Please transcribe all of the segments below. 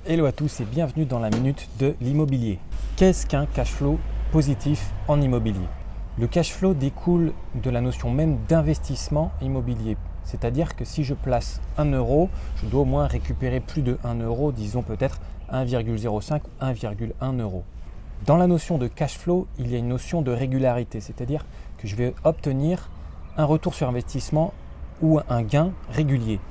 Hello à tous et bienvenue dans la minute de l'immobilier. Qu'est-ce qu'un cash flow positif en immobilier? Le cash flow découle de la notion même d'investissement immobilier. C'est-à-dire que si je place 1 euro, je dois au moins récupérer plus de 1 euro, disons peut-être 1,05 ou 1,1 euro. Dans la notion de cash flow, il y a une notion de régularité, c'est-à-dire que je vais obtenir un retour sur investissement ou un gain régulier.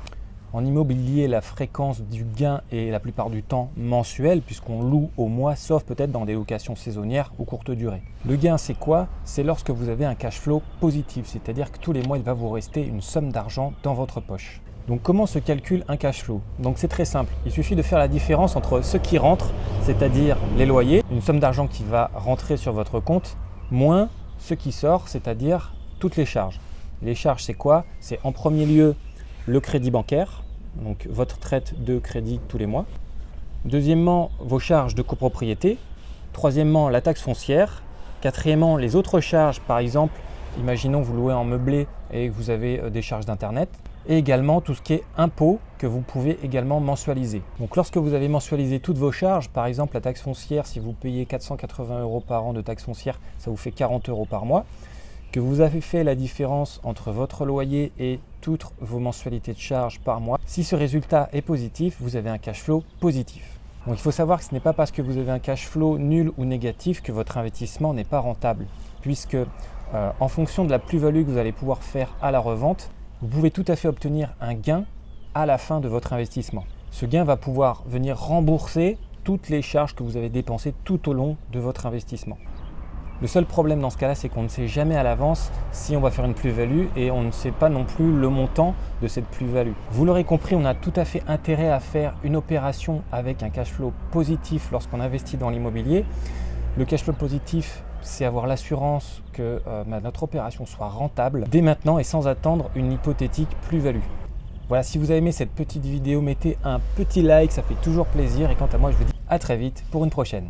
En immobilier, la fréquence du gain est la plupart du temps mensuelle puisqu'on loue au mois, sauf peut-être dans des locations saisonnières ou courte durée. Le gain, c'est quoi? C'est lorsque vous avez un cash flow positif, c'est-à-dire que tous les mois, il va vous rester une somme d'argent dans votre poche. Donc comment se calcule un cash flow? Donc c'est très simple, il suffit de faire la différence entre ce qui rentre, c'est-à-dire les loyers, une somme d'argent qui va rentrer sur votre compte, moins ce qui sort, c'est-à-dire toutes les charges. Les charges, c'est quoi? C'est en premier lieu le crédit bancaire, donc votre traite de crédit tous les mois. Deuxièmement, vos charges de copropriété. Troisièmement, la taxe foncière. Quatrièmement, les autres charges, par exemple, imaginons vous louez en meublé et que vous avez des charges d'internet. Et également tout ce qui est impôts que vous pouvez également mensualiser. Donc lorsque vous avez mensualisé toutes vos charges, par exemple la taxe foncière, si vous payez 480 € par an de taxe foncière, ça vous fait 40 € par mois. Que vous avez fait la différence entre votre loyer et toutes vos mensualités de charges par mois, si ce résultat est positif, vous avez un cash flow positif. Donc il faut savoir que ce n'est pas parce que vous avez un cash flow nul ou négatif que votre investissement n'est pas rentable, puisque en fonction de la plus-value que vous allez pouvoir faire à la revente, vous pouvez tout à fait obtenir un gain à la fin de votre investissement. Ce gain va pouvoir venir rembourser toutes les charges que vous avez dépensées tout au long de votre investissement. Le seul problème dans ce cas-là, c'est qu'on ne sait jamais à l'avance si on va faire une plus-value et on ne sait pas non plus le montant de cette plus-value. Vous l'aurez compris, on a tout à fait intérêt à faire une opération avec un cash flow positif lorsqu'on investit dans l'immobilier. Le cash flow positif, c'est avoir l'assurance que notre opération soit rentable dès maintenant et sans attendre une hypothétique plus-value. Voilà, si vous avez aimé cette petite vidéo, mettez un petit like, ça fait toujours plaisir. Et quant à moi, je vous dis à très vite pour une prochaine.